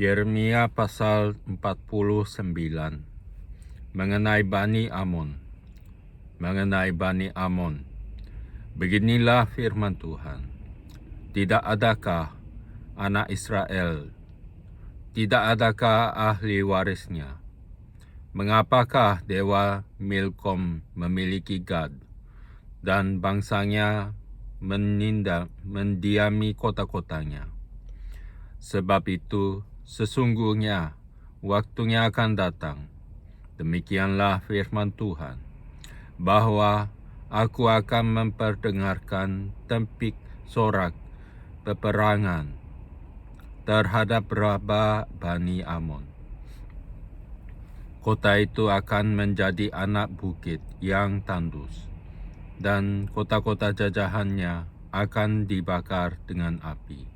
Yeremia pasal 49 mengenai Bani Amon. Beginilah firman Tuhan. Tidak adakah anak Israel, tidak adakah ahli warisnya? Mengapakah dewa Milkom memiliki Gad dan bangsanya mendiami kota-kotanya? Sebab itu sesungguhnya waktunya akan datang, demikianlah firman Tuhan, bahwa aku akan memperdengarkan tempik sorak peperangan terhadap Rabah Bani Amon. Kota itu akan menjadi anak bukit yang tandus, dan kota-kota jajahannya akan dibakar dengan api.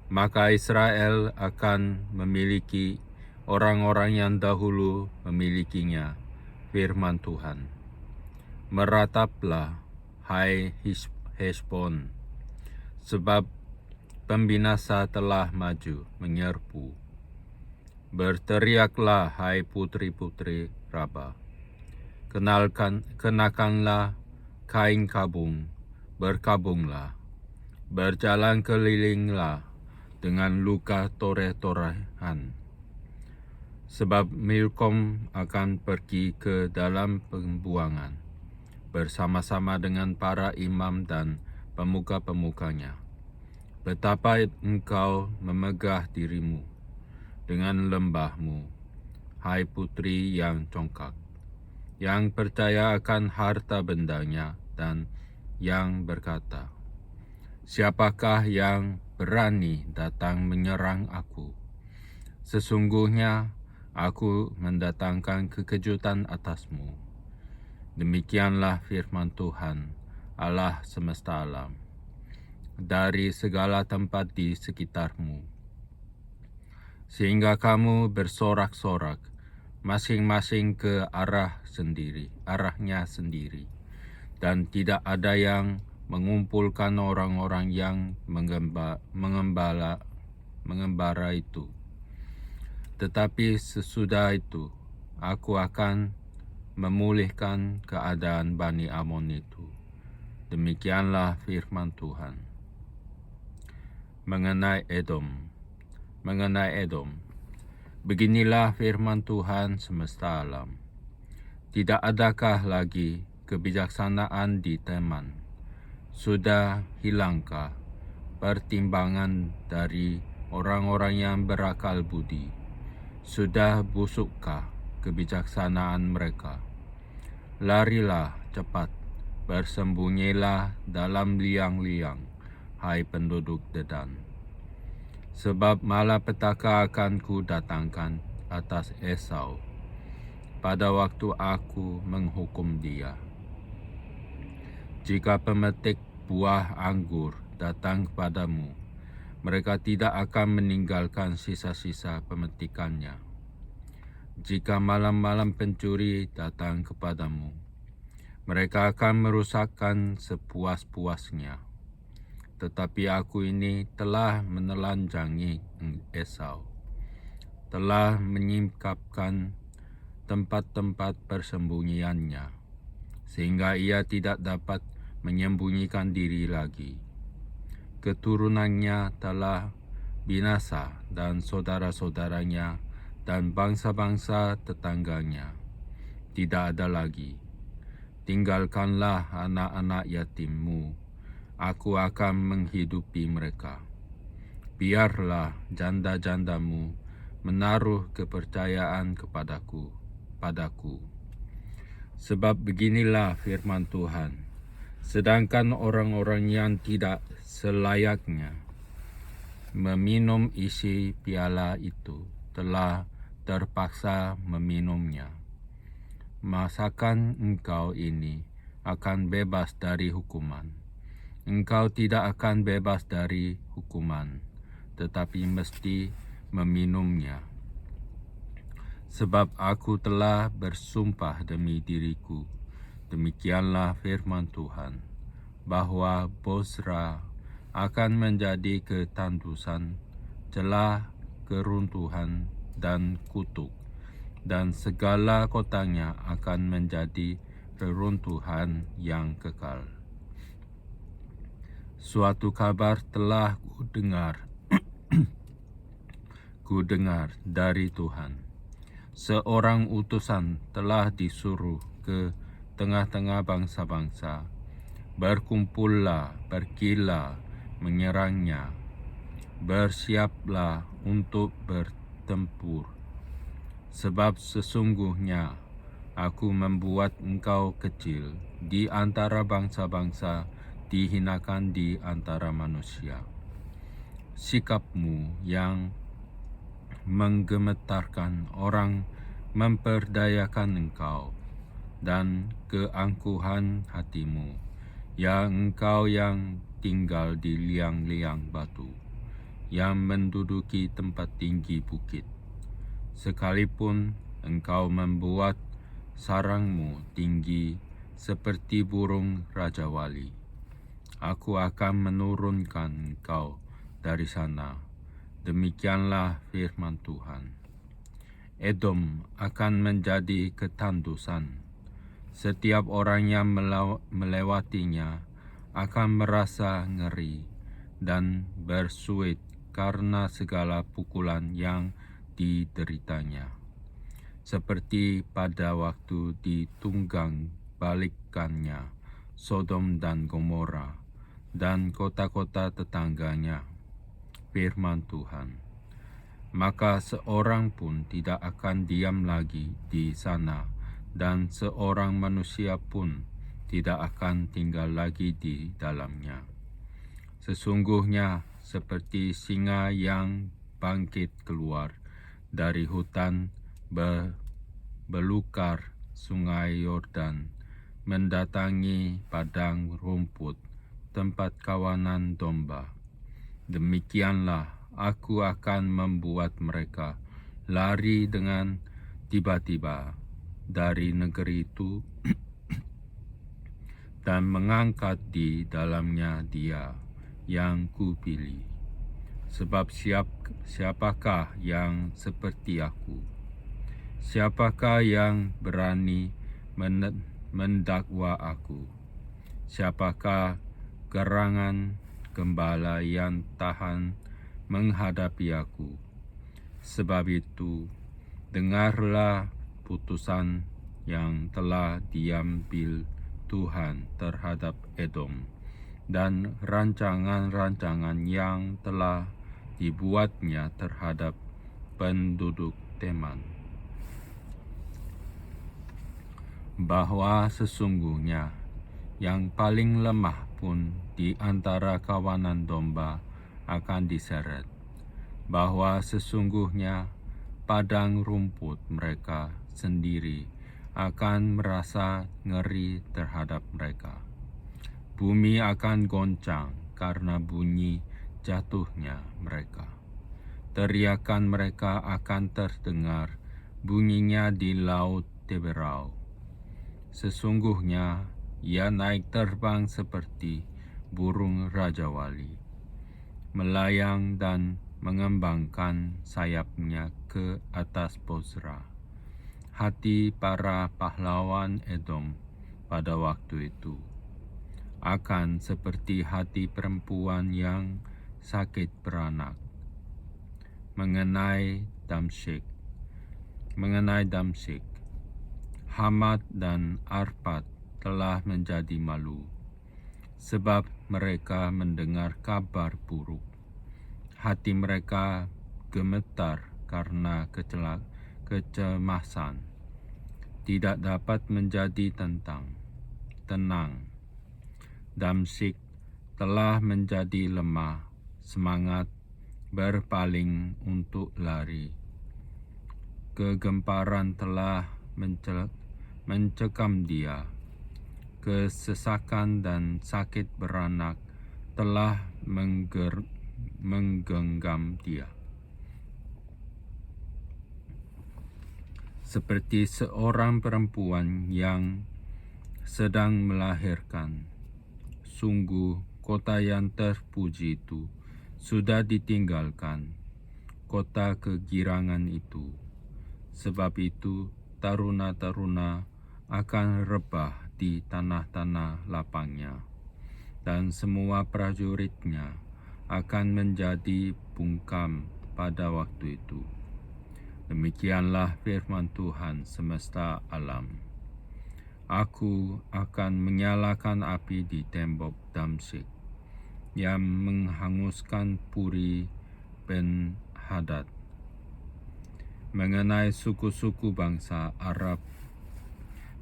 Maka Israel akan memiliki orang-orang yang dahulu memilikinya, firman Tuhan. Merataplah, hai Heshbon, sebab pembinasa telah maju menyerbu. Berteriaklah, hai putri-putri Rabah, kenakanlah kain kabung, berkabunglah, berjalan kelilinglah dengan luka toreh-torehan. Sebab Milkom akan pergi ke dalam pembuangan bersama-sama dengan para imam dan pemuka-pemukanya. Betapa engkau memegah dirimu dengan lembahmu, hai putri yang congkak, yang percaya akan harta bendanya dan yang berkata, siapakah yang berani datang menyerang aku? Sesungguhnya aku mendatangkan kekejutan atasmu. Demikianlah firman Tuhan, Allah semesta alam, dari segala tempat di sekitarmu. Sehingga kamu bersorak-sorak, masing-masing ke arahnya sendiri, dan tidak ada yang mengumpulkan orang-orang yang mengembara itu. Tetapi sesudah itu, aku akan memulihkan keadaan Bani Amon itu. Demikianlah firman Tuhan. Mengenai Edom, beginilah firman Tuhan semesta alam. Tidak adakah lagi kebijaksanaan di Teman? Sudah hilangkah pertimbangan dari orang-orang yang berakal budi? Sudah busukkah kebijaksanaan mereka? Larilah cepat, bersembunyilah dalam liang-liang, hai penduduk Dedan. Sebab malapetaka akan ku datangkan atas Esau pada waktu aku menghukum dia. Jika pemetik buah anggur datang kepadamu, mereka tidak akan meninggalkan sisa-sisa pemetikannya. Jika malam-malam pencuri datang kepadamu, mereka akan merusakkan sepuas-puasnya. Tetapi aku ini telah menelanjangi Esau, telah menyingkapkan tempat-tempat persembunyiannya, sehingga ia tidak dapat menyembunyikan diri lagi. Keturunannya telah binasa dan saudara-saudaranya dan bangsa-bangsa tetangganya tidak ada lagi. Tinggalkanlah anak-anak yatimmu, aku akan menghidupi mereka. Biarlah janda-jandamu menaruh kepercayaan padaku. Sebab beginilah firman Tuhan, sedangkan orang-orang yang tidak selayaknya meminum isi piala itu telah terpaksa meminumnya, masakan engkau ini akan bebas dari hukuman. Engkau tidak akan bebas dari hukuman, tetapi mesti meminumnya. Sebab aku telah bersumpah demi diriku, demikianlah firman Tuhan, bahwa Bozra akan menjadi ketandusan, celah keruntuhan dan kutuk, dan segala kotanya akan menjadi reruntuhan yang kekal. Suatu kabar telah kudengar dari Tuhan. Seorang utusan telah disuruh ke tengah-tengah bangsa-bangsa. Berkumpullah, pergilah menyerangnya. Bersiaplah untuk bertempur. Sebab sesungguhnya aku membuat engkau kecil di antara bangsa-bangsa, dihinakan di antara manusia. Sikapmu yang menggemetarkan orang memperdayakan engkau, dan keangkuhan hatimu, ya engkau yang tinggal di liang-liang batu, yang menduduki tempat tinggi bukit. Sekalipun engkau membuat sarangmu tinggi seperti burung rajawali, aku akan menurunkan engkau dari sana. Demikianlah firman Tuhan. Edom akan menjadi ketandusan. Setiap orang yang melewatinya akan merasa ngeri dan bersuit karena segala pukulan yang dideritanya. Seperti pada waktu ditunggang balikannya Sodom dan Gomora dan kota-kota tetangganya. Firman Tuhan. Maka seorang pun tidak akan diam lagi di sana, dan seorang manusia pun tidak akan tinggal lagi di dalamnya. Sesungguhnya seperti singa yang bangkit keluar dari hutan belukar sungai Yordan, mendatangi padang rumput, tempat kawanan domba. Demikianlah aku akan membuat mereka lari dengan tiba-tiba dari negeri itu dan mengangkat di dalamnya Dia yang kupilih. Sebab siapakah yang seperti aku? Siapakah yang berani mendakwa aku? Siapakah gerangan gembala yang tahan menghadapi aku? Sebab itu, dengarlah putusan yang telah diambil Tuhan terhadap Edom, dan rancangan-rancangan yang telah dibuatnya terhadap penduduk Teman. Bahwa sesungguhnya yang paling lemah pun di antara kawanan domba akan diseret, bahwa sesungguhnya padang rumput mereka sendiri akan merasa ngeri terhadap mereka. Bumi akan goncang karena bunyi jatuhnya mereka. Teriakan mereka akan terdengar, bunyinya di laut Teberau. Sesungguhnya ia naik terbang seperti burung rajawali, melayang dan mengembangkan sayapnya ke atas Bozra. Hati para pahlawan Edom pada waktu itu akan seperti hati perempuan yang sakit beranak. Mengenai Damsyik, Hamat dan Arpad telah menjadi malu, sebab mereka mendengar kabar buruk. Hati mereka gemetar karena kecemasan, tidak dapat menjadi tenang. Damsyik telah menjadi lemah semangat, berpaling untuk lari. Kegemparan telah mencekam dia. Kesesakan dan sakit beranak telah menggenggam dia. Seperti seorang perempuan yang sedang melahirkan, sungguh kota yang terpuji itu sudah ditinggalkan. kota kegirangan itu. Sebab itu taruna-taruna akan rebah di tanah-tanah lapangnya, dan semua prajuritnya akan menjadi bungkam pada waktu itu. Demikianlah firman Tuhan semesta alam. Aku akan menyalakan api di tembok Damsyik yang menghanguskan Puri Ben Hadad. Mengenai suku-suku bangsa Arab,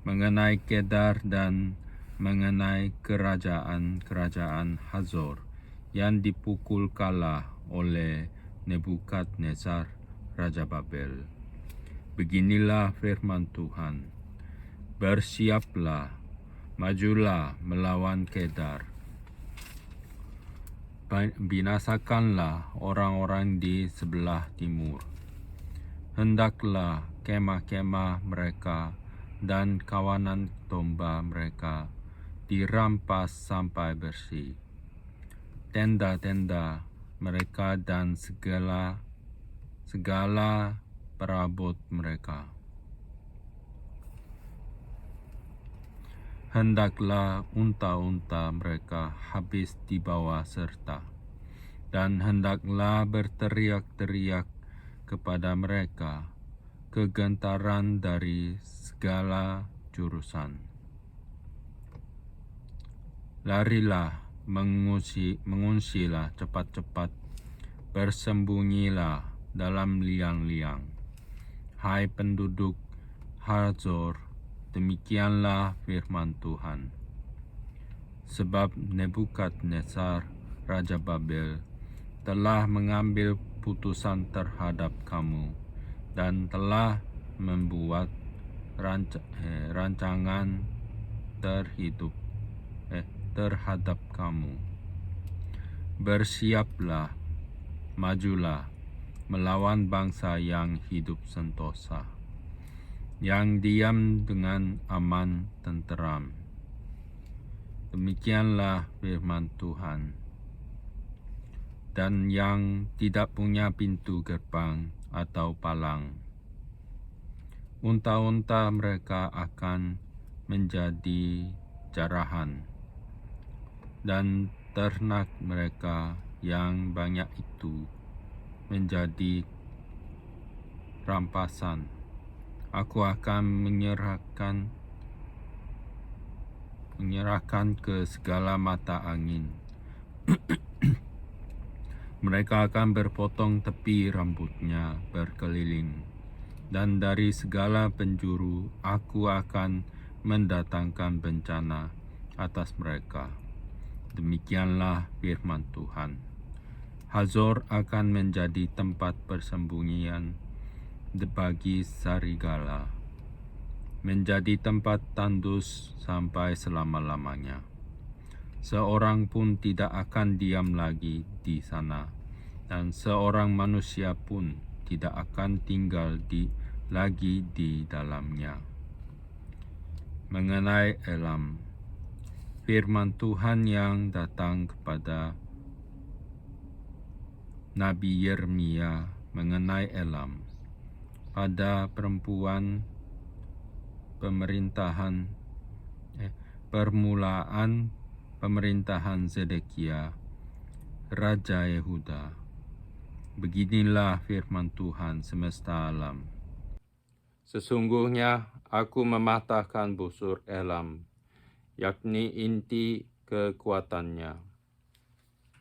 mengenai Kedar dan mengenai kerajaan-kerajaan Hazor yang dipukul kalah oleh Nebukadnezar, Raja Babel. Beginilah firman Tuhan, bersiaplah, majulah melawan Kedar. Binasakanlah orang-orang di sebelah timur. Hendaklah kemah-kemah mereka dan kawanan domba mereka dirampas sampai bersih. Tenda-tenda mereka dan segala perabot mereka. Hendaklah unta-unta mereka habis dibawa serta, dan hendaklah berteriak-teriak kepada mereka kegentaran dari segala jurusan. Larilah, mengungsilah cepat-cepat, bersembunyilah dalam liang-liang. Hai penduduk Hazor, demikianlah firman Tuhan. Sebab Nebukadnezar, Raja Babel, telah mengambil putusan terhadap kamu dan telah membuat rancangan terhadap kamu. Bersiaplah, majulah melawan bangsa yang hidup sentosa, yang diam dengan aman tenteram. Demikianlah firman Tuhan. Dan yang tidak punya pintu gerbang atau palang, unta-unta mereka akan menjadi jarahan, dan ternak mereka yang banyak itu menjadi rampasan. Aku akan menyerahkan ke segala mata angin. Mereka akan berpotong tepi rambutnya berkeliling, dan dari segala penjuru aku akan mendatangkan bencana atas mereka. Demikianlah firman Tuhan. Hazor akan menjadi tempat persembunyian bagi sarigala, menjadi tempat tandus sampai selama-lamanya. Seorang pun tidak akan diam lagi di sana, dan seorang manusia pun tidak akan tinggal lagi di dalamnya. Mengenai Elam, firman Tuhan yang datang kepada Nabi Yeremia mengenai Elam pada permulaan pemerintahan Zedekia, Raja Yehuda. Beginilah firman Tuhan semesta alam. Sesungguhnya aku mematahkan busur Elam, yakni inti kekuatannya.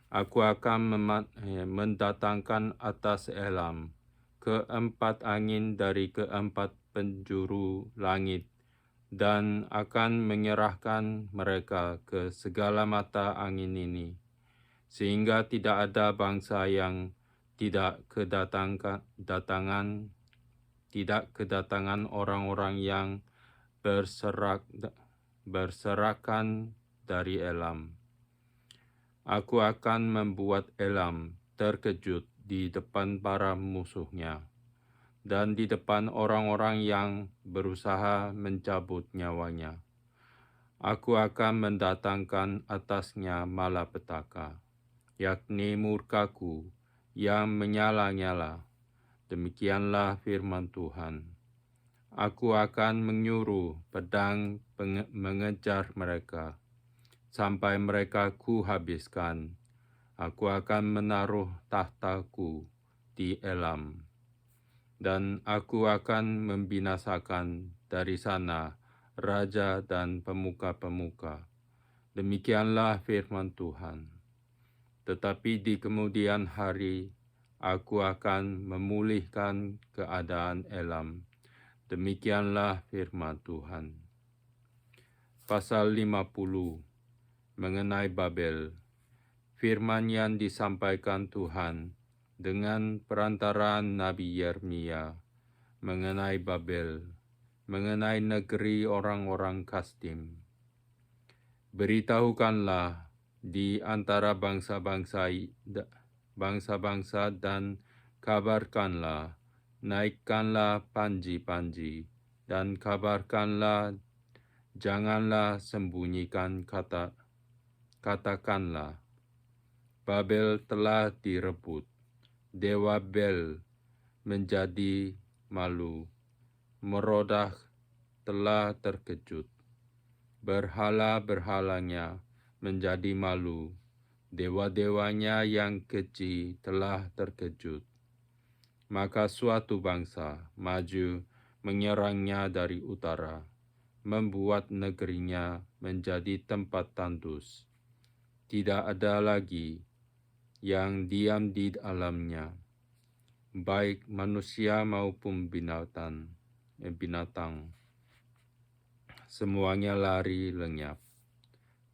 Aku akan mendatangkan atas Elam keempat angin dari keempat penjuru langit, dan akan menyerahkan mereka ke segala mata angin ini, sehingga tidak ada bangsa yang tidak kedatangan orang-orang yang berserakan dari Elam. Aku akan membuat Elam terkejut di depan para musuhnya, dan di depan orang-orang yang berusaha mencabut nyawanya. Aku akan mendatangkan atasnya malapetaka, yakni murkaku yang menyala-nyala, Demikianlah firman Tuhan. Aku akan menyuruh pedang mengejar mereka, sampai mereka kuhabiskan. Aku akan menaruh tahtaku di Elam, dan aku akan membinasakan dari sana raja dan pemuka-pemuka. Demikianlah firman Tuhan. Tetapi di kemudian hari, aku akan memulihkan keadaan Elam. Demikianlah firman Tuhan. Pasal 50 mengenai Babel. Firman yang disampaikan Tuhan dengan perantaraan Nabi Yeremia mengenai Babel, mengenai negeri orang-orang Kasdim. Beritahukanlah di antara bangsa-bangsa dan kabarkanlah, naikkanlah panji-panji, dan kabarkanlah, janganlah sembunyikan katakanlah, Babel telah direbut, Dewa Bel menjadi malu, Merodah telah terkejut, berhala-berhalanya menjadi malu, dewa-dewanya yang keji telah terkejut. Maka suatu bangsa maju menyerangnya dari utara, membuat negerinya menjadi tempat tandus. Tidak ada lagi yang diam di dalamnya, baik manusia maupun binatang. Semuanya lari lenyap.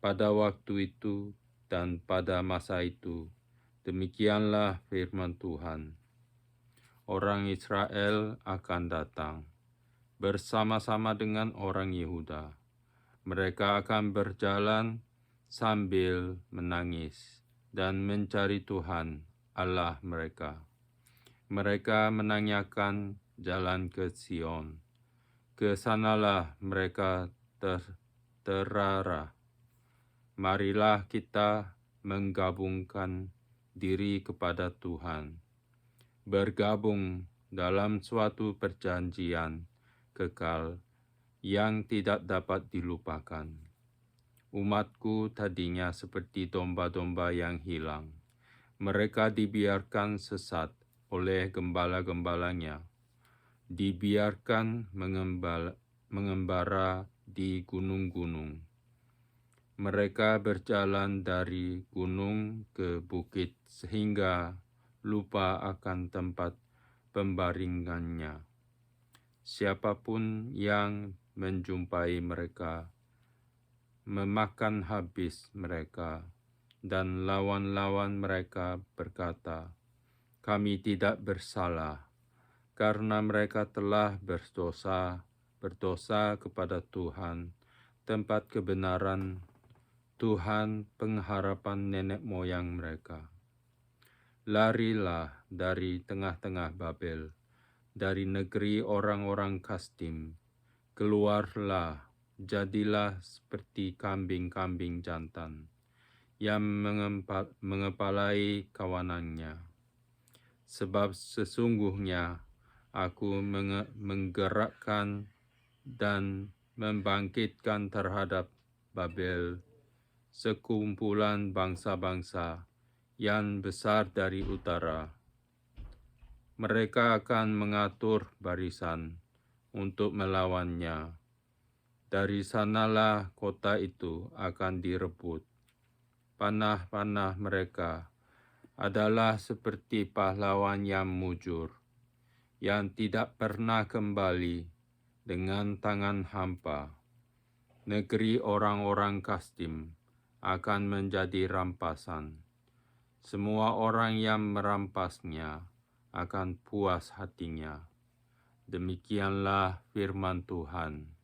Pada waktu itu dan pada masa itu, demikianlah firman Tuhan. Orang Israel akan datang bersama-sama dengan orang Yehuda. Mereka akan berjalan sambil menangis dan mencari Tuhan Allah mereka. Mereka menanyakan jalan ke Sion. Ke sanalah mereka terarah. Marilah kita menggabungkan diri kepada Tuhan, bergabung dalam suatu perjanjian kekal yang tidak dapat dilupakan. Umatku tadinya seperti domba-domba yang hilang. Mereka dibiarkan sesat oleh gembala-gembalanya, dibiarkan mengembara di gunung-gunung. Mereka berjalan dari gunung ke bukit sehingga lupa akan tempat pembaringannya. Siapapun yang menjumpai mereka memakan habis mereka, dan lawan-lawan mereka berkata, "Kami tidak bersalah, karena mereka telah berdosa kepada Tuhan, tempat kebenaran Tuhan, pengharapan nenek moyang mereka. Larilah dari tengah-tengah Babel, dari negeri orang-orang Kasdim. Keluarlah, jadilah seperti kambing-kambing jantan yang mengepalai kawanannya. Sebab sesungguhnya aku menggerakkan dan membangkitkan terhadap Babel sekumpulan bangsa-bangsa yang besar dari utara. Mereka akan mengatur barisan untuk melawannya. Dari sanalah kota itu akan direbut. Panah-panah mereka adalah seperti pahlawan yang mujur, yang tidak pernah kembali dengan tangan hampa. Negeri orang-orang Kasdim akan menjadi rampasan. Semua orang yang merampasnya akan puas hatinya. Demikianlah firman Tuhan.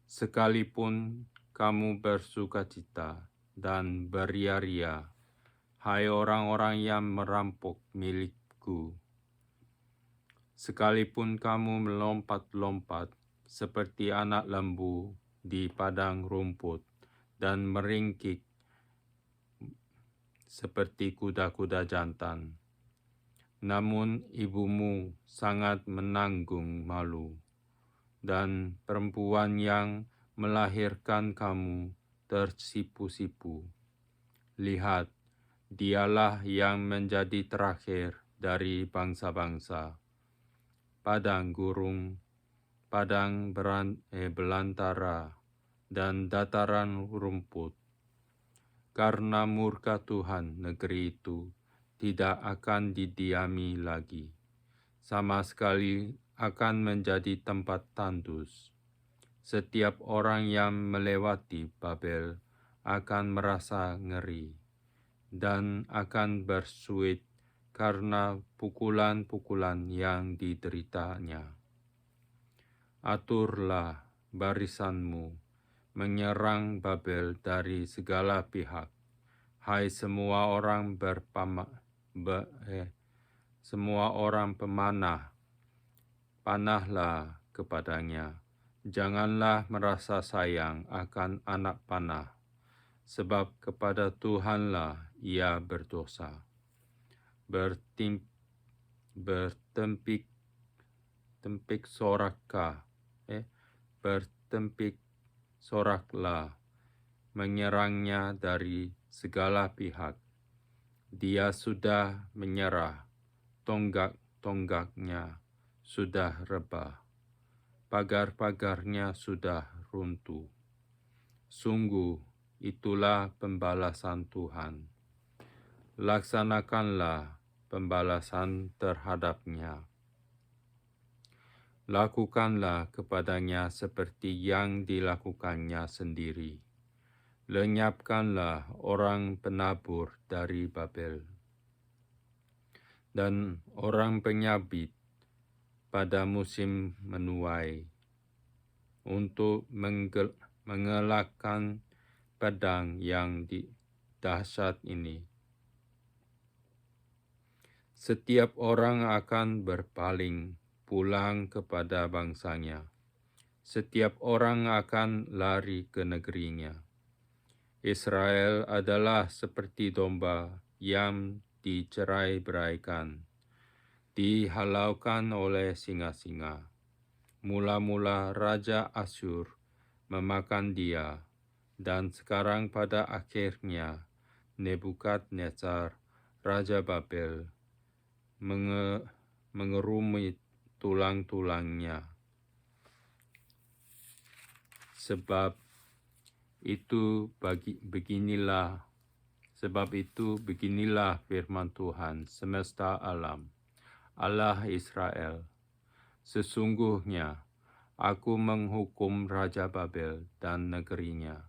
Sekalipun kamu bersukacita dan beria-ria, hai orang-orang yang merampok milikku, sekalipun kamu melompat-lompat seperti anak lembu di padang rumput, dan meringkik seperti kuda-kuda jantan, namun ibumu sangat menanggung malu, dan perempuan yang melahirkan kamu tersipu-sipu. Lihat, dialah yang menjadi terakhir dari bangsa-bangsa. Padang gurun, padang belantara, dan dataran rumput. Karena murka Tuhan, negeri itu tidak akan didiami lagi. Sama sekali akan menjadi tempat tandus. Setiap orang yang melewati Babel akan merasa ngeri dan akan bersuit karena pukulan-pukulan yang dideritanya. Aturlah barisanmu menyerang Babel dari segala pihak. Hai semua orang semua orang pemanah, panahlah kepadanya. Janganlah merasa sayang akan anak panah, sebab kepada Tuhanlah ia berdosa. Bertempik soraklah menyerangnya dari segala pihak. Dia sudah menyerah, tonggak-tonggaknya sudah rebah, pagar-pagarnya sudah runtuh. Sungguh, itulah pembalasan Tuhan. Laksanakanlah pembalasan terhadapnya. Lakukanlah kepadanya seperti yang dilakukannya sendiri. Lenyapkanlah orang penabur dari Babel dan orang penyabit pada musim menuai untuk mengelakkan pedang yang dahsyat ini. Setiap orang akan berpaling pulang kepada bangsanya. Setiap orang akan lari ke negerinya. Israel adalah seperti domba yang dicerai-beraikan, dihalaukan oleh singa-singa. Mula-mula Raja Asyur memakan dia, dan sekarang pada akhirnya Nebukadnezar, Raja Babel, mengerumit tulang-tulangnya. Sebab itu beginilah firman Tuhan semesta alam, Allah Israel. Sesungguhnya aku menghukum Raja Babel dan negerinya,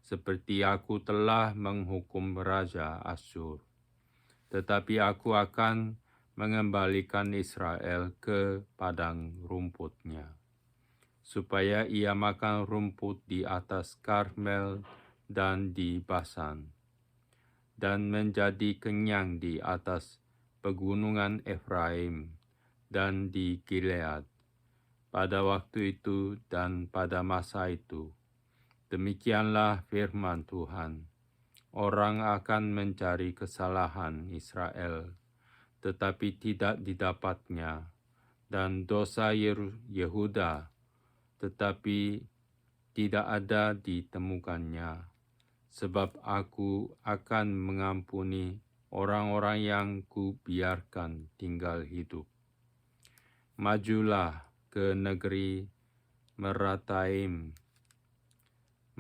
seperti aku telah menghukum Raja Asyur. Tetapi aku akan mengembalikan Israel ke padang rumputnya, supaya ia makan rumput di atas Karmel dan di Basan, dan menjadi kenyang di atas pegunungan Efraim dan di Gilead. Pada waktu itu dan pada masa itu, demikianlah firman Tuhan. Orang akan mencari kesalahan Israel, tetapi tidak didapatnya, dan dosa Yehuda, tetapi tidak ada ditemukannya. Sebab aku akan mengampuni orang-orang yang kubiarkan tinggal hidup. Majulah ke negeri Merataim,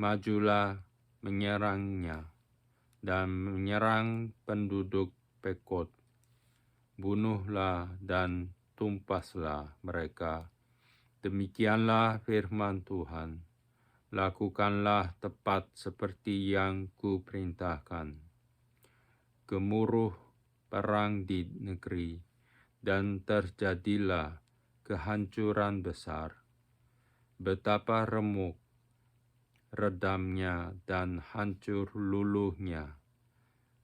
majulah menyerangnya, dan menyerang penduduk Pekod. Bunuhlah dan tumpaslah mereka. Demikianlah firman Tuhan. Lakukanlah tepat seperti yang kuperintahkan. Gemuruh perang di negeri, dan terjadilah kehancuran besar. Betapa remuk, redamnya, dan hancur luluhnya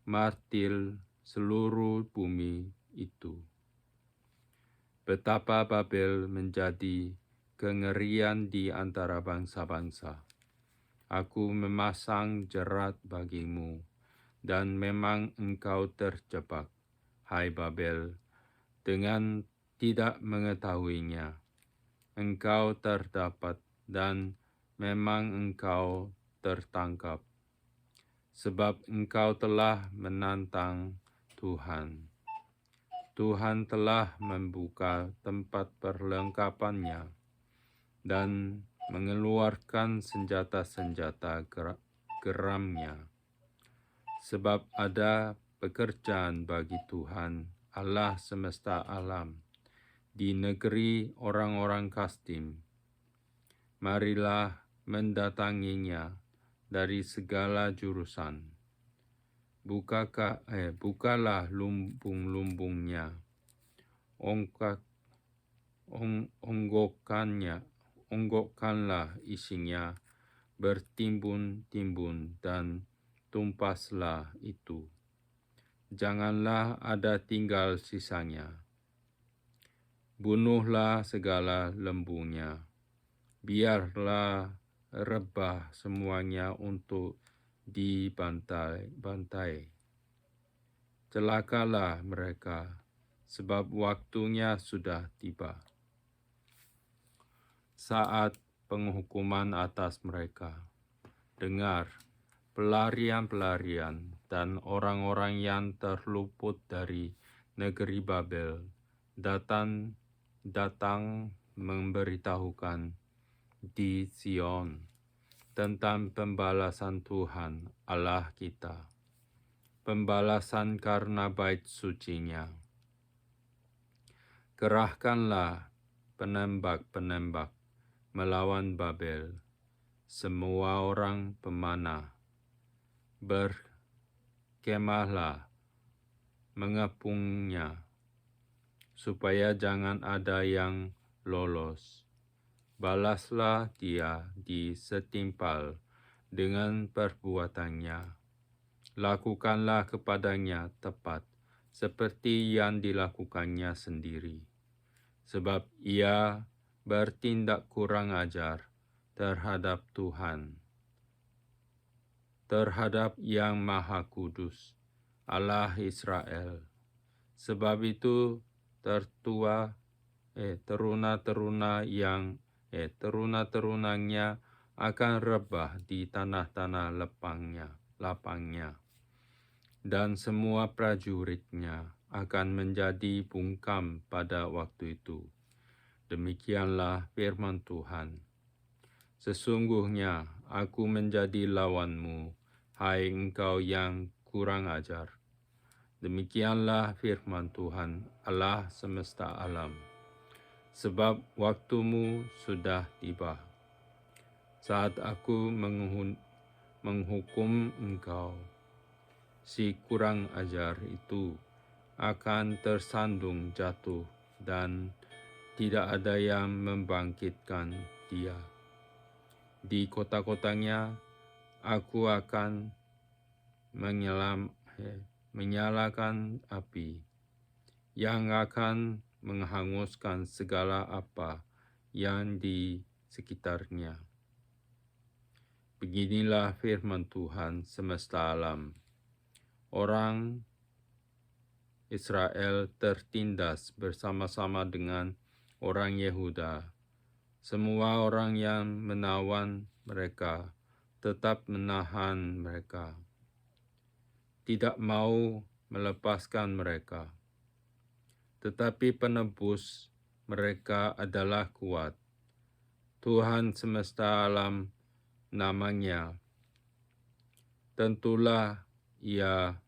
martil seluruh bumi itu. Betapa Babel menjadi kengerian di antara bangsa-bangsa. Aku memasang jerat bagimu, dan memang engkau terjebak, hai Babel, dengan tidak mengetahuinya. Engkau terdapat dan memang engkau tertangkap, sebab engkau telah menantang Tuhan. Tuhan telah membuka tempat perlengkapannya dan mengeluarkan senjata-senjata geramnya. Sebab ada pekerjaan bagi Tuhan, Allah semesta alam, di negeri orang-orang Kasdim. Marilah mendatanginya dari segala jurusan. Bukalah lumbung-lumbungnya, onggokkanlah isinya, bertimbun-timbun dan tumpaslah itu. Janganlah ada tinggal sisanya. Bunuhlah segala lembunya, biarlah rebah semuanya untuk dibantai. Celakalah mereka, sebab waktunya sudah tiba. Saat penghukuman atas mereka, dengar, pelarian-pelarian dan orang-orang yang terluput dari negeri Babel datang memberitahukan di Sion tentang pembalasan Tuhan Allah kita, pembalasan karena bait sucinya. Kerahkanlah penembak-penembak melawan Babel, semua orang pemanah. Berkemahlah mengepungnya, supaya jangan ada yang lolos. Balaslah dia di setimpal dengan perbuatannya. Lakukanlah kepadanya tepat, seperti yang dilakukannya sendiri. Sebab ia bertindak kurang ajar terhadap Tuhan, terhadap Yang Maha Kudus, Allah Israel. Sebab itu teruna-terunanya akan rebah di tanah-tanah lapangnya, dan semua prajuritnya akan menjadi bungkam pada waktu itu. Demikianlah firman Tuhan. Sesungguhnya aku menjadi lawanmu, hai engkau yang kurang ajar. Demikianlah firman Tuhan Allah semesta alam. Sebab waktumu sudah tiba, saat aku menghukum engkau. Si kurang ajar itu akan tersandung jatuh dan tidak ada yang membangkitkan dia. Di kota-kotanya aku akan menyalakan api yang akan menghanguskan segala apa yang di sekitarnya. Beginilah firman Tuhan semesta alam. Orang Israel tertindas bersama-sama dengan orang Yehuda. Semua orang yang menawan mereka tetap menahan mereka, tidak mau melepaskan mereka. Tetapi penebus mereka adalah kuat. Tuhan semesta alam namanya. Tentulah ia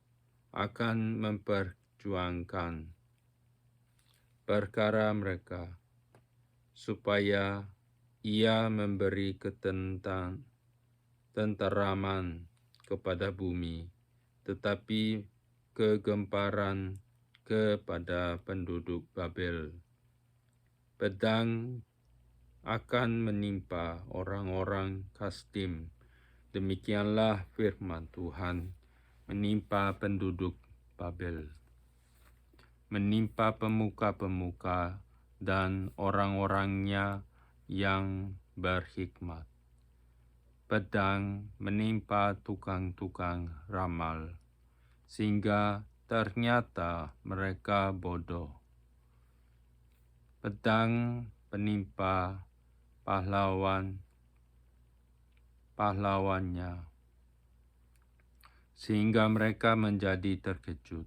akan memperjuangkan perkara mereka, supaya ia memberi ketenteraman kepada bumi, tetapi kegemparan kepada penduduk Babel. Pedang akan menimpa orang-orang Kasdim. Demikianlah firman Tuhan, menimpa penduduk Babel, menimpa pemuka-pemuka dan orang-orangnya yang berhikmat. Pedang menimpa tukang-tukang ramal, sehingga ternyata mereka bodoh. pedang penimpa pahlawannya, sehingga mereka menjadi terkejut.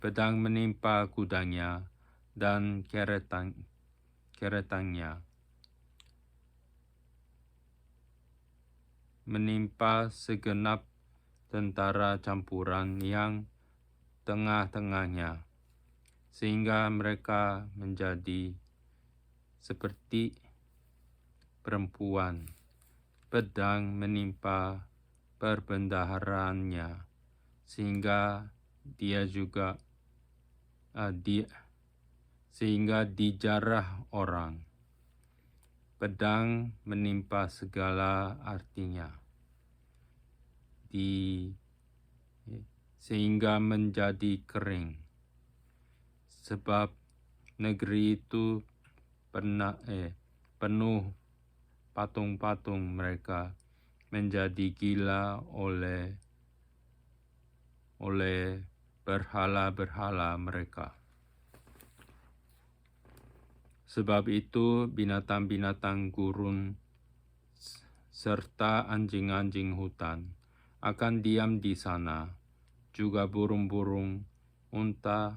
Pedang menimpa kudanya dan keretanya, menimpa segenap tentara campuran yang tengah-tengahnya, sehingga mereka menjadi seperti perempuan. Pedang menimpa perbendaharanya, sehingga dijarah orang. Pedang menimpa segala artinya, sehingga menjadi kering, sebab negeri itu penuh patung-patung mereka, menjadi gila oleh berhala-berhala mereka. Sebab itu binatang-binatang gurun serta anjing-anjing hutan akan diam di sana, juga burung-burung unta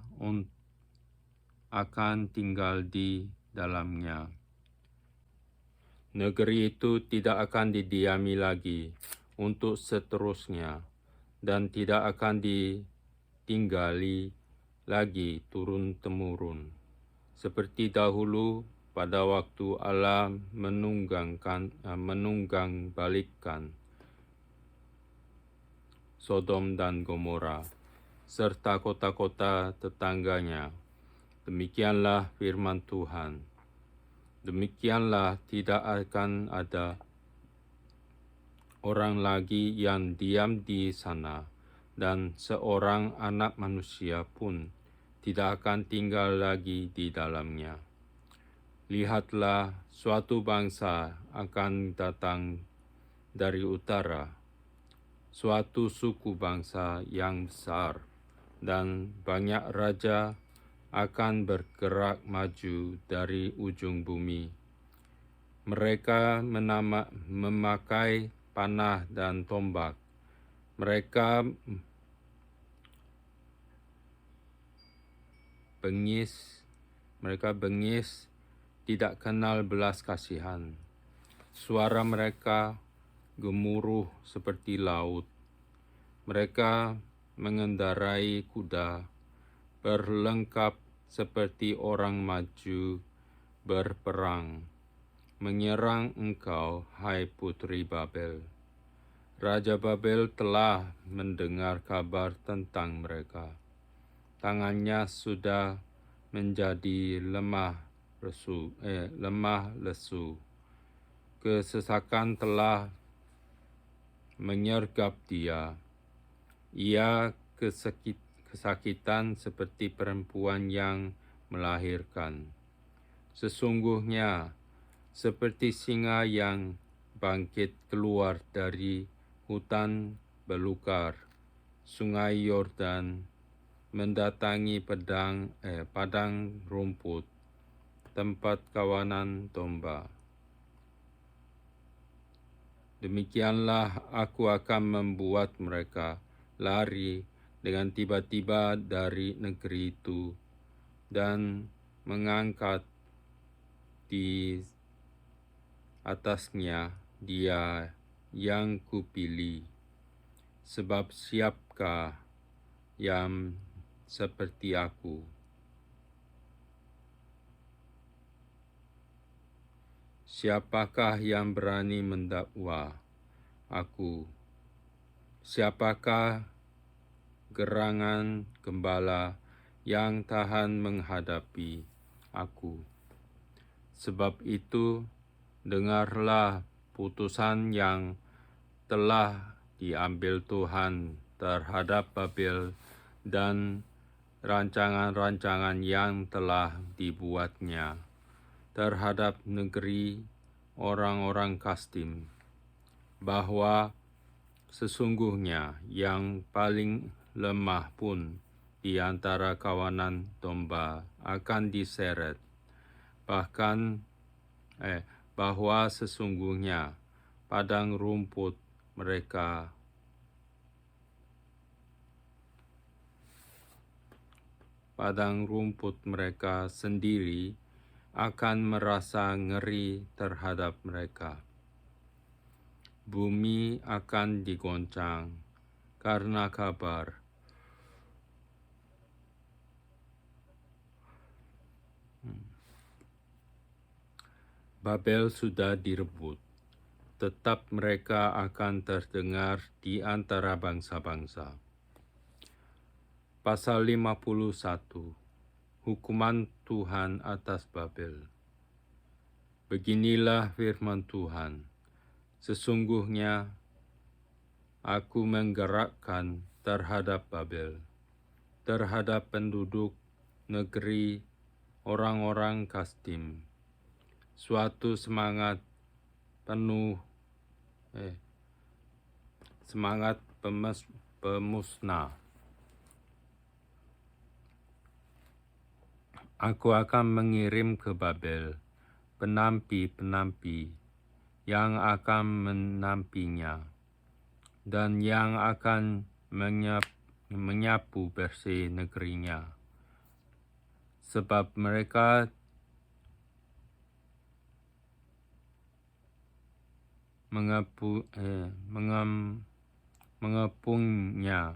akan tinggal di dalamnya. Negeri itu tidak akan didiami lagi untuk seterusnya, dan tidak akan ditinggali lagi turun-temurun, seperti dahulu pada waktu Allah menunggang balikkan Sodom dan Gomora, serta kota-kota tetangganya. Demikianlah firman Tuhan. Demikianlah tidak akan ada orang lagi yang diam di sana, dan seorang anak manusia pun tidak akan tinggal lagi di dalamnya. Lihatlah, suatu bangsa akan datang dari utara, suatu suku bangsa yang besar, dan banyak raja akan bergerak maju dari ujung bumi. Mereka memakai panah dan tombak. Mereka bengis, tidak kenal belas kasihan. Suara mereka gemuruh seperti laut. Mereka mengendarai kuda, berlengkap seperti orang maju berperang, menyerang engkau, hai Putri Babel. Raja Babel telah mendengar kabar tentang mereka. Tangannya sudah menjadi lemah lesu. Kesesakan telah menyergap dia. Ia kesakitan seperti perempuan yang melahirkan. Sesungguhnya seperti singa yang bangkit keluar dari hutan belukar, sungai Yordan mendatangi padang rumput, tempat kawanan domba. Demikianlah aku akan membuat mereka lari dengan tiba-tiba dari negeri itu, dan mengangkat di atasnya dia yang kupilih. Sebab siapkah yang seperti aku? Siapakah yang berani mendakwa aku? Siapakah gerangan gembala yang tahan menghadapi aku? Sebab itu, dengarlah putusan yang telah diambil Tuhan terhadap Babel dan rancangan-rancangan yang telah dibuatnya terhadap negeri orang-orang Kasdim, bahwa sesungguhnya yang paling lemah pun di antara kawanan domba akan diseret, bahwa sesungguhnya padang rumput mereka sendiri akan merasa ngeri terhadap mereka. Bumi akan digoncang karena kabar. Babel sudah direbut, tetap mereka akan terdengar di antara bangsa-bangsa. Pasal 51, Hukuman Tuhan atas Babel. Beginilah firman Tuhan, sesungguhnya aku menggerakkan terhadap Babel, terhadap penduduk negeri orang-orang Kasdim, suatu semangat pemusnah. Aku akan mengirim ke Babel penampi-penampi yang akan menampinya dan yang akan menyapu bersih negerinya, sebab mereka mengepungnya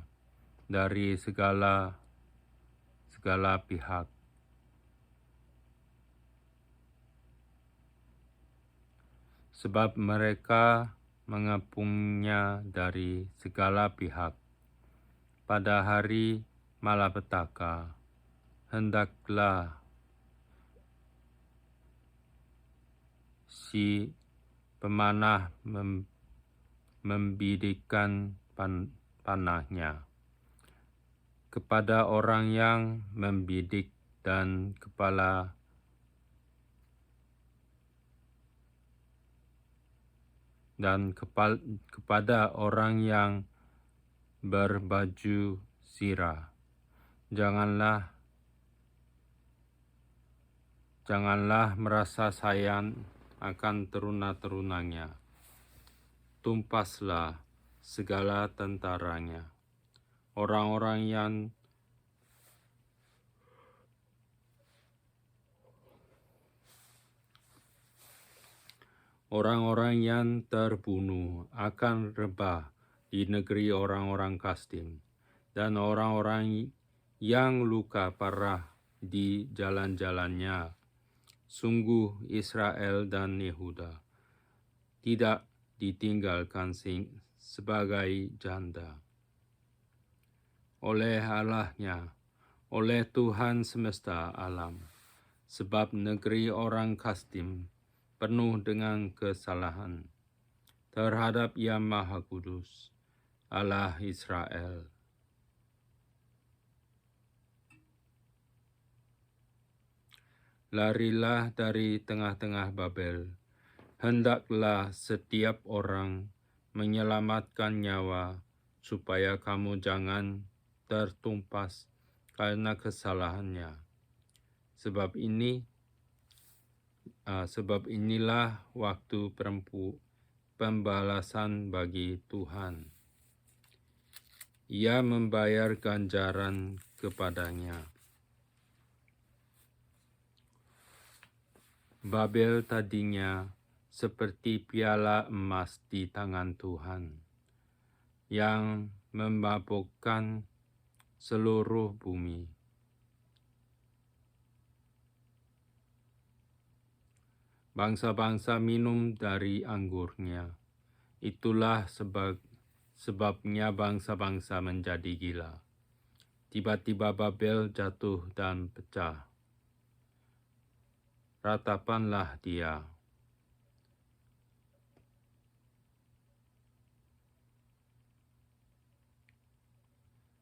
dari segala pihak. Sebab mereka mengepungnya dari segala pihak. Pada hari malapetaka, hendaklah si pemanah membidikkan panahnya kepada orang yang membidik dan kepada orang yang berbaju zirah. Janganlah merasa sayang akan teruna-terunanya. Tumpaslah segala tentaranya. Orang-orang yang terbunuh akan rebah di negeri orang-orang Kasdim, dan orang-orang yang luka parah di jalan-jalannya. Sungguh Israel dan Yehuda tidak ditinggalkan sebagai janda oleh Allahnya, oleh Tuhan semesta alam, sebab negeri orang Kasdim penuh dengan kesalahan terhadap Yang Maha Kudus, Allah Israel. Larilah dari tengah-tengah Babel, hendaklah setiap orang menyelamatkan nyawa, supaya kamu jangan tertumpas karena kesalahannya. Sebab inilah waktu pembalasan bagi Tuhan. Ia membayar ganjaran kepadanya. Babel tadinya seperti piala emas di tangan Tuhan, yang memabukkan seluruh bumi. Bangsa-bangsa minum dari anggurnya. Itulah sebabnya bangsa-bangsa menjadi gila. Tiba-tiba Babel jatuh dan pecah. Ratapanlah dia.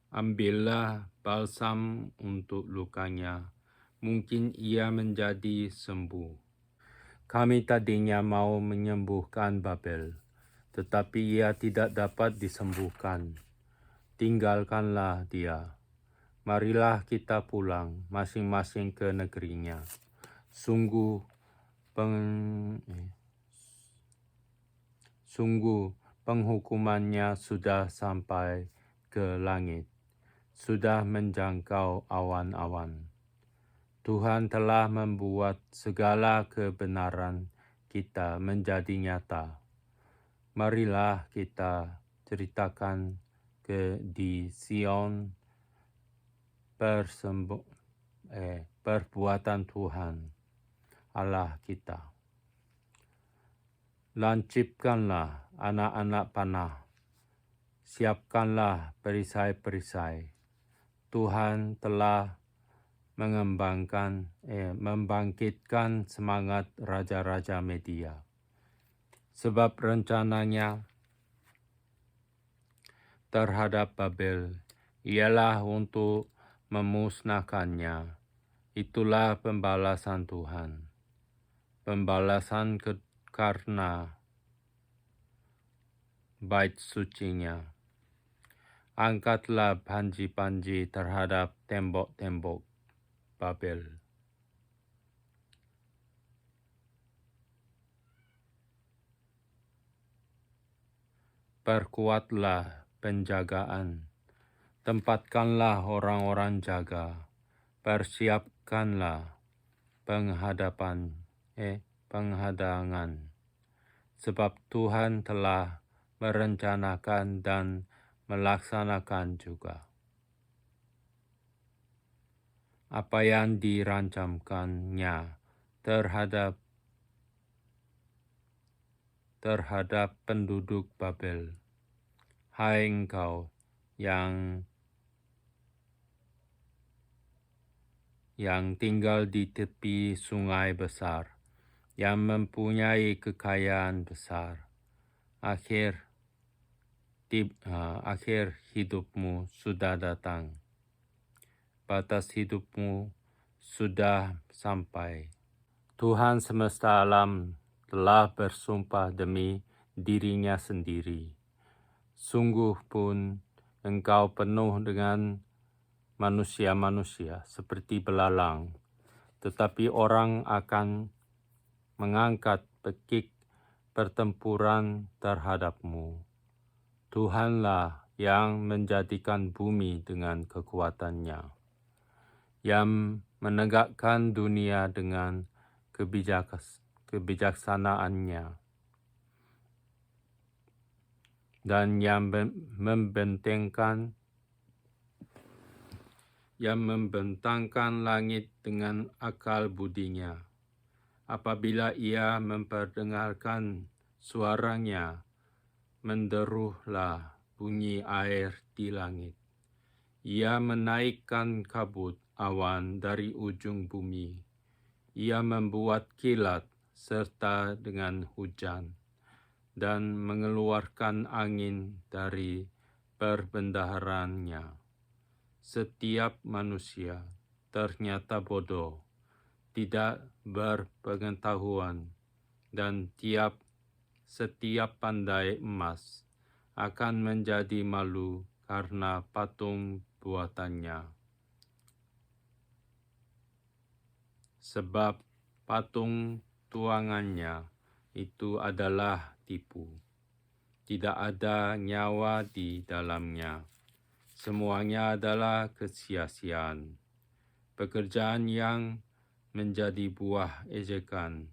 Ambillah balsam untuk lukanya, mungkin ia menjadi sembuh. Kami tadinya mau menyembuhkan Babel, tetapi ia tidak dapat disembuhkan. Tinggalkanlah dia. marilah kita pulang masing-masing ke negerinya. Sungguh penghukumannya sudah sampai ke langit, sudah menjangkau awan-awan. Tuhan telah membuat segala kebenaran kita menjadi nyata. Marilah kita ceritakan di Sion perbuatan Tuhan Allah kita. Lancipkanlah anak-anak panah, siapkanlah perisai-perisai. Tuhan telah membangkitkan semangat raja-raja Media. Sebab rencananya terhadap Babel ialah untuk memusnahkannya. Itulah pembalasan Tuhan. Pembalasan karena bait sucinya. Angkatlah panji-panji terhadap tembok-tembok Babel. Perkuatlah penjagaan. Tempatkanlah orang-orang jaga. Persiapkanlah penghadangan. Sebab Tuhan telah merencanakan dan melaksanakan juga apa yang dirancangkannya terhadap penduduk Babel. Hai engkau yang tinggal di tepi sungai besar, yang mempunyai kekayaan besar, akhir hidupmu sudah datang. Batas hidupmu sudah sampai. Tuhan semesta alam telah bersumpah demi dirinya sendiri. Sungguh pun engkau penuh dengan manusia-manusia seperti belalang, tetapi orang akan mengangkat pekik pertempuran terhadapmu. Tuhanlah yang menjadikan bumi dengan kekuatannya, yang menegakkan dunia dengan kebijaksanaannya, dan yang membentangkan langit dengan akal budinya. Apabila ia memperdengarkan suaranya, menderuhlah bunyi air di langit. Ia menaikkan kabut awan dari ujung bumi. Ia membuat kilat serta dengan hujan, dan mengeluarkan angin dari perbendaharanya. Setiap manusia ternyata bodoh, tidak berpengetahuan, dan setiap pandai emas akan menjadi malu karena patung buatannya. Sebab patung tuangannya itu adalah tipu. Tidak ada nyawa di dalamnya. Semuanya adalah kesia-siaan. Pekerjaan yang menjadi buah ejekan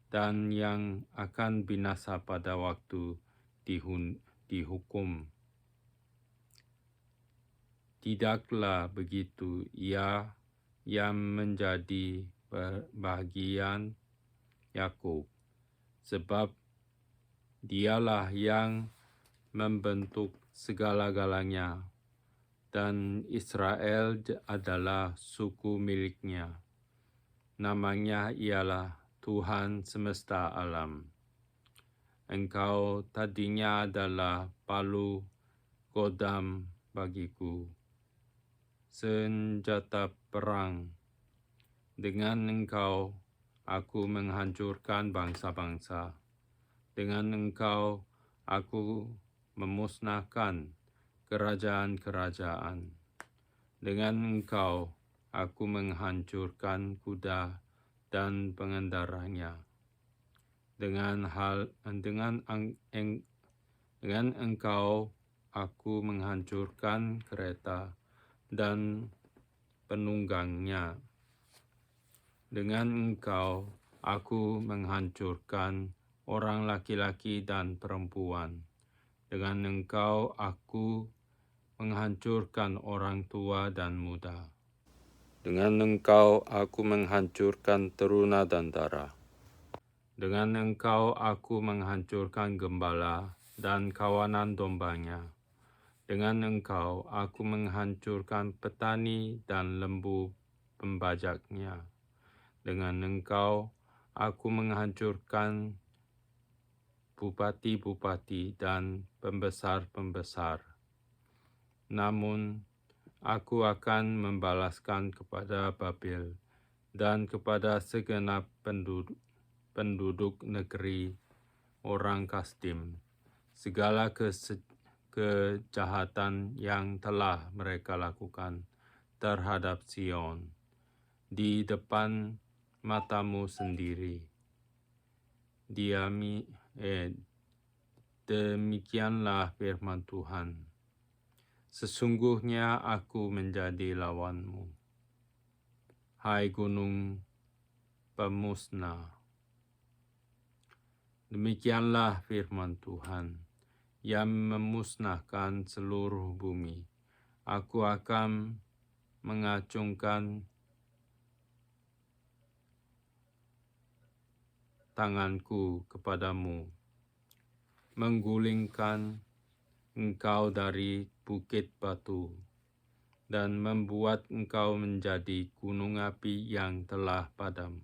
dan yang akan binasa pada waktu dihukum. Tidaklah begitu ia yang menjadi bagian Yakub, sebab dialah yang membentuk segala-galanya, dan Israel adalah suku miliknya. Namanya ialah Tuhan semesta alam. Engkau tadinya adalah palu godam bagiku, senjata perang. Dengan engkau aku menghancurkan bangsa-bangsa. Dengan engkau aku memusnahkan kerajaan-kerajaan. Dengan engkau aku menghancurkan kuda dan pengendaranya. Dengan engkau aku menghancurkan kereta dan penunggangnya. Dengan engkau aku menghancurkan orang laki-laki dan perempuan. Dengan engkau aku menghancurkan orang tua dan muda. Dengan engkau aku menghancurkan teruna dan dara. Dengan engkau aku menghancurkan gembala dan kawanan dombanya. Dengan engkau aku menghancurkan petani dan lembu pembajaknya. Dengan engkau aku menghancurkan bupati-bupati dan pembesar-pembesar. Namun, aku akan membalaskan kepada Babel dan kepada segenap penduduk negeri orang Kasdim segala kejahatan yang telah mereka lakukan terhadap Sion di depan matamu sendiri. Demikianlah firman Tuhan. Sesungguhnya aku menjadi lawanmu, hai gunung pemusnah. Demikianlah firman Tuhan, yang memusnahkan seluruh bumi. Aku akan mengacungkan tanganku kepadamu, menggulingkan engkau dari bukit batu, dan membuat engkau menjadi gunung api yang telah padam.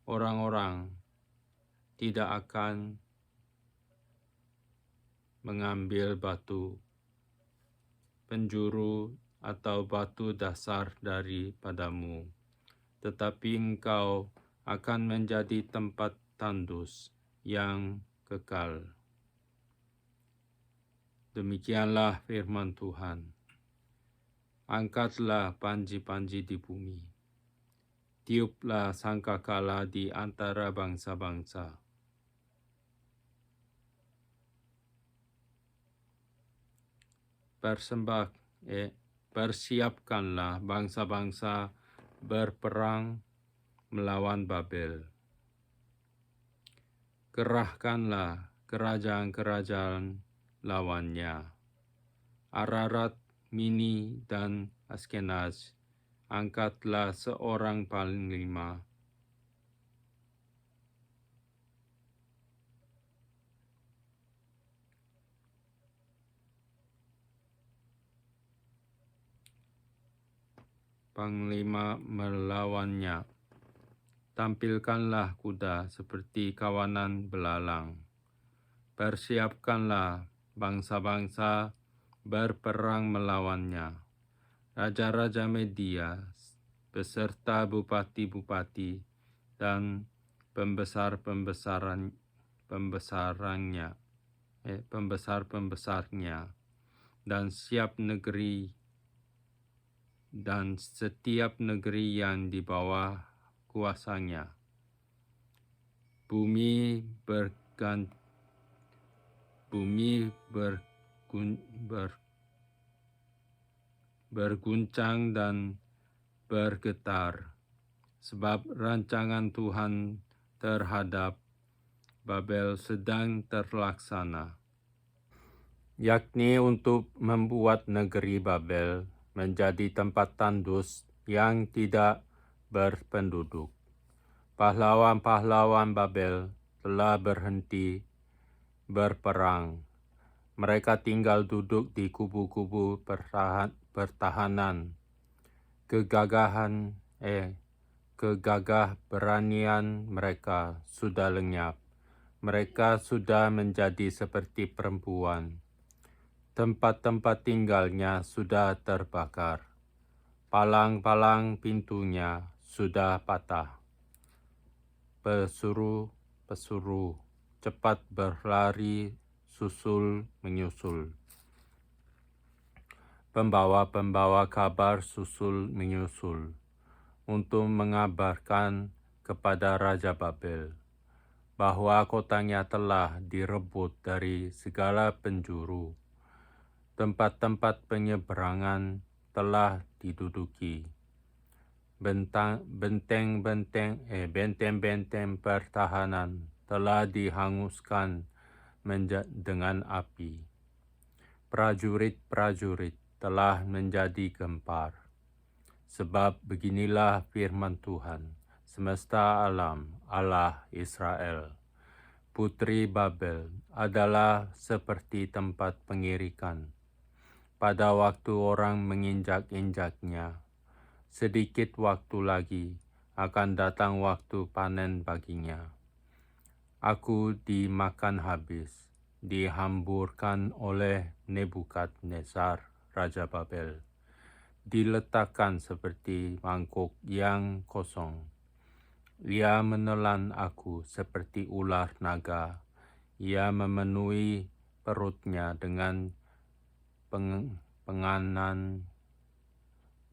Orang-orang tidak akan mengambil batu penjuru atau batu dasar daripadamu, tetapi engkau akan menjadi tempat tandus yang kekal. Demikianlah firman Tuhan. Angkatlah panji-panji di bumi. Tiuplah sangkakala di antara bangsa-bangsa. Persiapkanlah bangsa-bangsa berperang melawan Babel. Kerahkanlah kerajaan-kerajaan lawannya. Ararat, Mini, dan Askenaz, angkatlah seorang panglima. Panglima melawannya. Tampilkanlah kuda seperti kawanan belalang. Persiapkanlah bangsa-bangsa berperang melawannya. Raja-raja Media beserta bupati-bupati dan pembesar-pembesarnya dan setiap negeri yang di bawah kuasanya. Bumi berguncang dan bergetar, sebab rancangan Tuhan terhadap Babel sedang terlaksana, yakni untuk membuat negeri Babel menjadi tempat tandus yang tidak berpenduduk. Pahlawan-pahlawan Babel telah berhenti berperang. Mereka tinggal duduk di kubu-kubu pertahanan. Kegagah beranian mereka sudah lenyap. Mereka sudah menjadi seperti perempuan. Tempat-tempat tinggalnya sudah terbakar. Palang-palang pintunya sudah patah. Pesuruh cepat berlari susul menyusul. Pembawa-pembawa kabar susul menyusul untuk mengabarkan kepada Raja Babel bahwa kotanya telah direbut dari segala penjuru. Tempat-tempat penyeberangan telah diduduki. Benteng-benteng pertahanan telah dihanguskan dengan api. Prajurit-prajurit telah menjadi gempar. Sebab beginilah firman Tuhan, semesta alam, Allah Israel. Putri Babel adalah seperti tempat pengirikan. Pada waktu orang menginjak-injaknya, sedikit waktu lagi akan datang waktu panen baginya. Aku dimakan habis, dihamburkan oleh Nebukadnezar, Raja Babel. Diletakkan seperti mangkuk yang kosong. Ia menelan aku seperti ular naga. Ia memenuhi perutnya dengan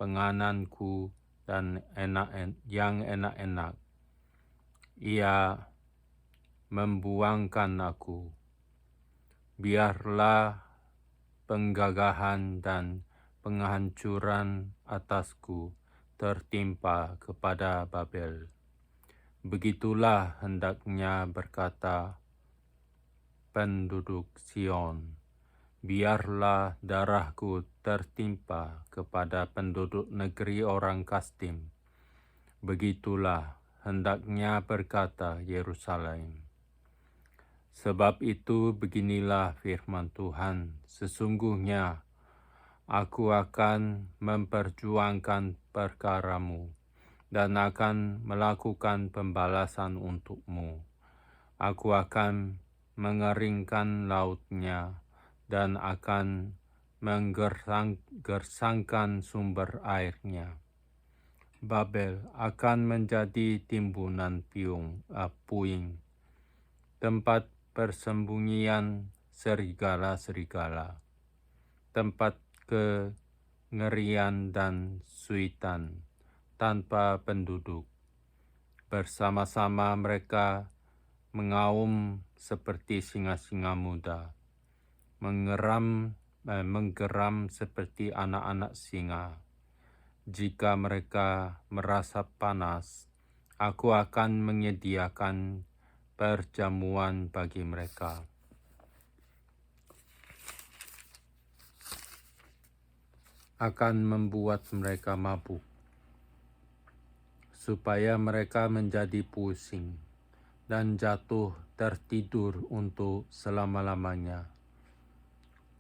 pengananku dan yang enak-enak. Ia membuangkan aku. Biarlah penggagahan dan penghancuran atasku tertimpa kepada Babel. Begitulah hendaknya berkata penduduk Sion. Biarlah darahku tertimpa kepada penduduk negeri orang Kasdim. Begitulah hendaknya berkata Yerusalem. Sebab itu beginilah firman Tuhan, sesungguhnya aku akan memperjuangkan perkaramu dan akan melakukan pembalasan untukmu. Aku akan mengeringkan lautnya dan akan menggersangkan sumber airnya. Babel akan menjadi timbunan puing, tempat persembunyian serigala-serigala, tempat kengerian dan suitan tanpa penduduk. Bersama-sama mereka mengaum seperti singa-singa muda, menggeram seperti anak-anak singa. Jika mereka merasa panas, aku akan menyediakan perjamuan bagi mereka. Akan membuat mereka mabuk, supaya mereka menjadi pusing dan jatuh tertidur untuk selama-lamanya.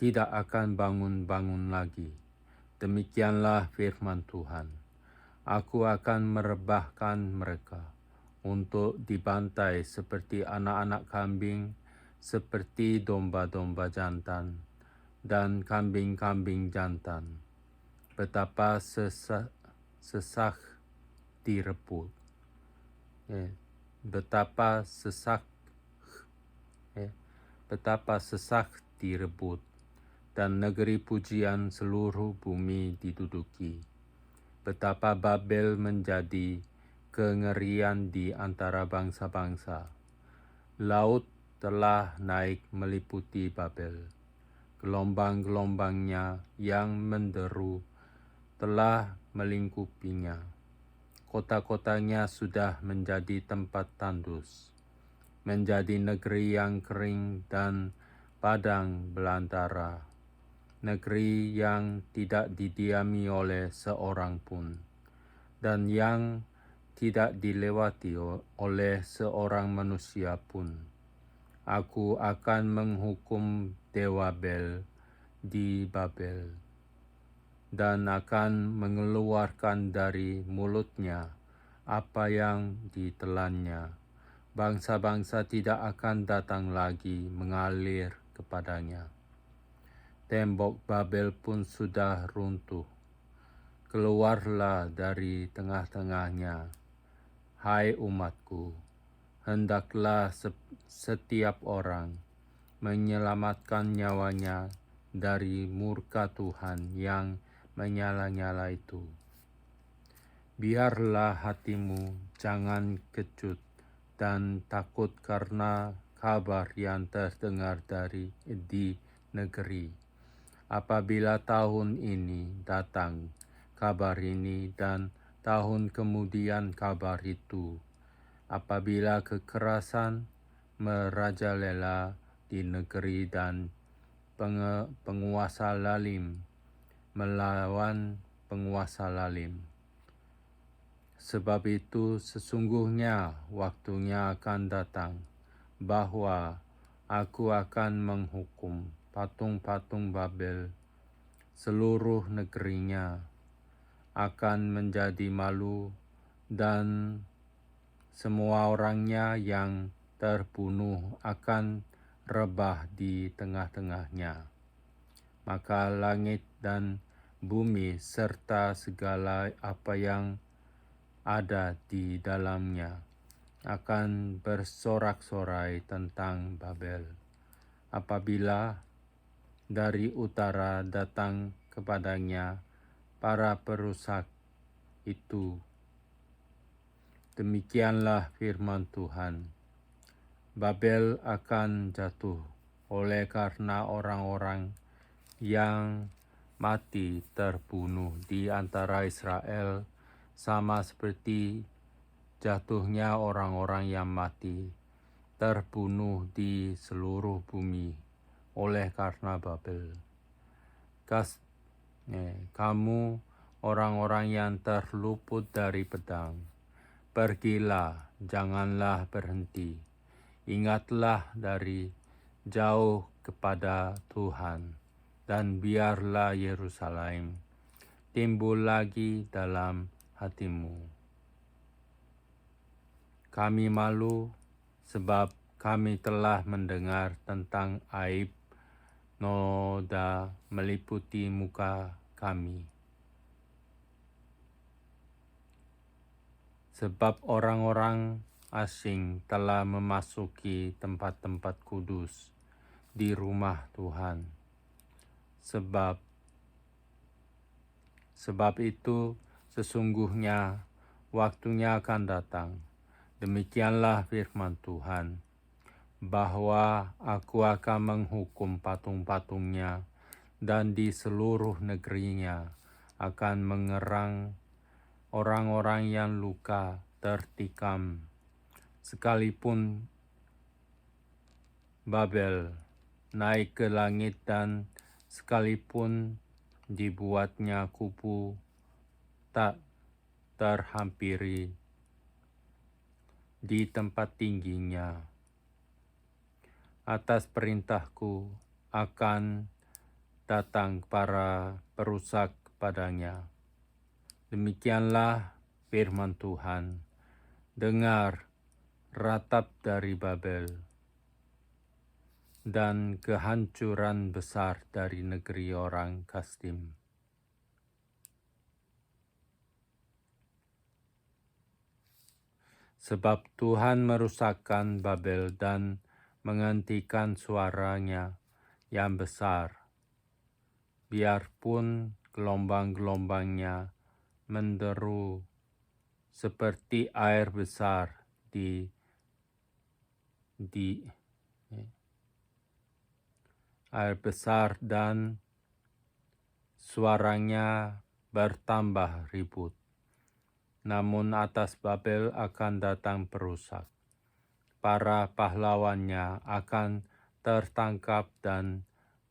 Tidak akan bangun-bangun lagi. Demikianlah firman Tuhan. Aku akan merebahkan mereka untuk dibantai seperti anak-anak kambing, seperti domba-domba jantan dan kambing-kambing jantan. Betapa sesak direbut. Betapa sesak direbut, dan negeri pujian seluruh bumi diduduki. Betapa Babel menjadi kengerian di antara bangsa-bangsa. Laut telah naik meliputi Babel. Gelombang-gelombangnya yang menderu telah melingkupinya. Kota-kotanya sudah menjadi tempat tandus, menjadi negeri yang kering dan padang belantara, negeri yang tidak didiami oleh seorang pun, dan yang tidak dilewati oleh seorang manusia pun. Aku akan menghukum dewa Bel di Babel, dan akan mengeluarkan dari mulutnya apa yang ditelannya. Bangsa-bangsa tidak akan datang lagi mengalir kepadanya. Tembok Babel pun sudah runtuh. Keluarlah dari tengah-tengahnya, hai umatku. Hendaklah setiap orang menyelamatkan nyawanya dari murka Tuhan yang menyala-nyala itu. Biarlah hatimu jangan kecut dan takut karena kabar yang terdengar di negeri. Apabila tahun ini datang kabar ini dan tahun kemudian kabar itu, apabila kekerasan merajalela di negeri dan penguasa lalim melawan penguasa lalim. Sebab itu sesungguhnya waktunya akan datang bahwa aku akan menghukum patung-patung Babel. Seluruh negerinya akan menjadi malu dan semua orangnya yang terbunuh akan rebah di tengah-tengahnya. Maka langit dan bumi serta segala apa yang ada di dalamnya akan bersorak-sorai tentang Babel. Apabila dari utara datang kepadanya para perusak itu, demikianlah firman Tuhan. Babel akan jatuh oleh karena orang-orang yang mati terbunuh di antara Israel, sama seperti jatuhnya orang-orang yang mati terbunuh di seluruh bumi oleh karena Babel. Kamu orang-orang yang terluput dari pedang, pergilah, janganlah berhenti. Ingatlah dari jauh kepada Tuhan, dan biarlah Yerusalem timbul lagi dalam hatimu. Kami malu sebab kami telah mendengar tentang aib noda meliputi muka kami. Sebab orang-orang asing telah memasuki tempat-tempat kudus di rumah Tuhan. Sebab itu sesungguhnya waktunya akan datang, demikianlah firman Tuhan, bahwa aku akan menghukum patung-patungnya dan di seluruh negerinya akan mengerang orang-orang yang luka tertikam. Sekalipun Babel naik ke langit dan sekalipun dibuatnya kupu tak terhampiri di tempat tingginya. Atas perintahku akan datang para perusak padanya. Demikianlah firman Tuhan. Dengar, ratap dari Babel, dan kehancuran besar dari negeri orang Kasdim. Sebab Tuhan merusakkan Babel dan menghentikan suaranya yang besar, biarpun gelombang-gelombangnya menderu seperti air besar air besar dan suaranya bertambah ribut. Namun atas Babel akan datang perusak. Para pahlawannya akan tertangkap dan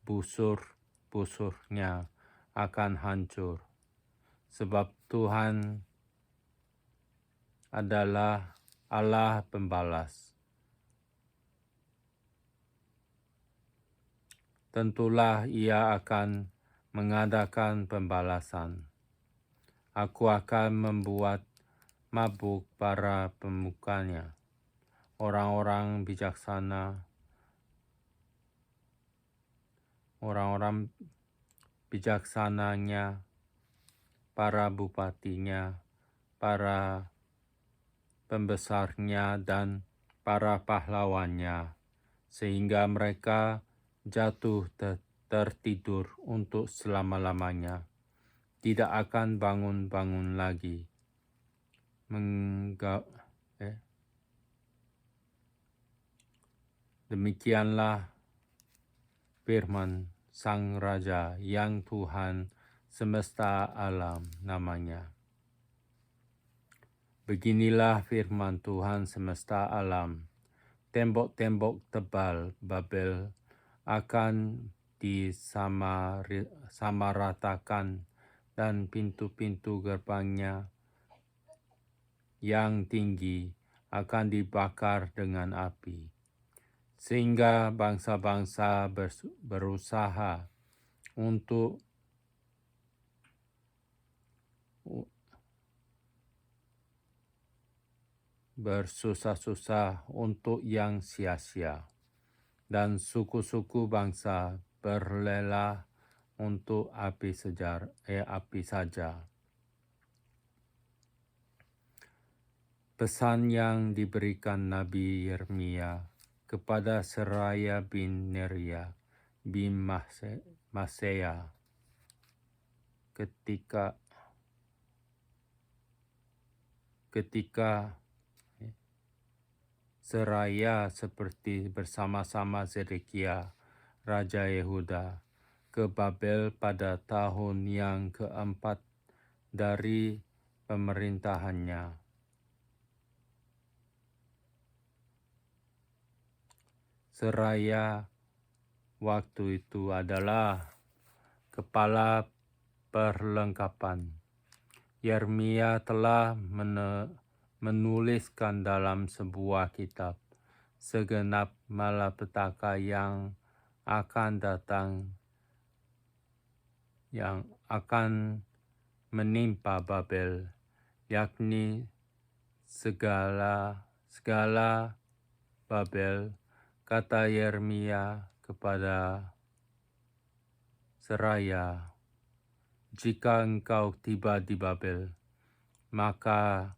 busur-busurnya akan hancur. Sebab Tuhan adalah Allah pembalas. Tentulah Ia akan mengadakan pembalasan. Aku akan membuat mabuk para pemukanya, orang-orang bijaksananya, para bupatinya, para pembesarnya, dan para pahlawannya, sehingga mereka jatuh tertidur untuk selama-lamanya, tidak akan bangun-bangun lagi. Demikianlah firman Sang Raja yang Tuhan semesta alam namanya. Beginilah firman Tuhan semesta alam. Tembok-tembok tebal Babel akan disamaratakan dan pintu-pintu gerbangnya yang tinggi akan dibakar dengan api. Sehingga bangsa-bangsa berusaha untuk bersusah-susah untuk yang sia-sia, dan suku-suku bangsa berlelah untuk api saja. Pesan yang diberikan Nabi Yeremia kepada Seraya bin Neria bin Maseya ketika Seraya seperti bersama-sama Zedekia, Raja Yehuda, ke Babel pada tahun yang keempat dari pemerintahannya. Seraya waktu itu adalah kepala perlengkapan. Yeremia telah menuliskan dalam sebuah kitab segenap malapetaka yang akan datang, yang akan menimpa Babel, yakni segala Babel, kata Yeremia kepada Seraya, jika engkau tiba di Babel, maka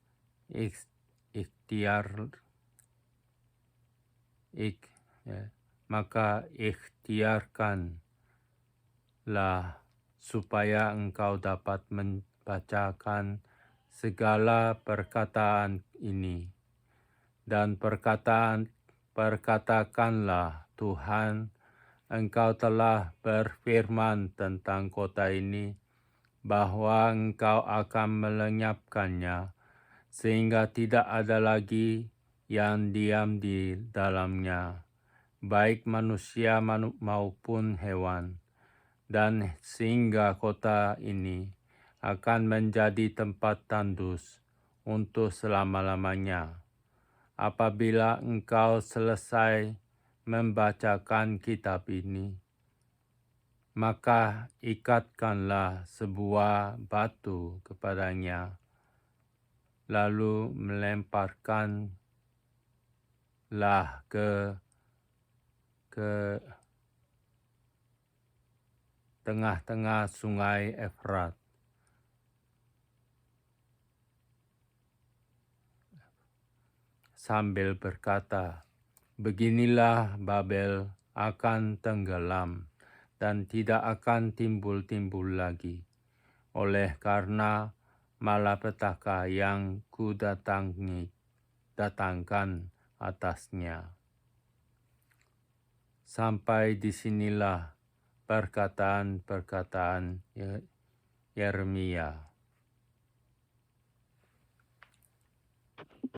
ikhtiarkanlah supaya engkau dapat membacakan segala perkataan ini, dan perkatakanlah, Tuhan, engkau telah berfirman tentang kota ini, bahwa engkau akan melenyapkannya, sehingga tidak ada lagi yang diam di dalamnya, baik manusia maupun hewan, dan sehingga kota ini akan menjadi tempat tandus untuk selama-lamanya. Apabila engkau selesai membacakan kitab ini, maka ikatkanlah sebuah batu kepadanya, lalu melemparkanlah ke tengah-tengah sungai Efrat. Sambil berkata, beginilah Babel akan tenggelam dan tidak akan timbul-timbul lagi, oleh karena malapetaka yang datangkan atasnya. Sampai disinilah perkataan-perkataan Yeremia.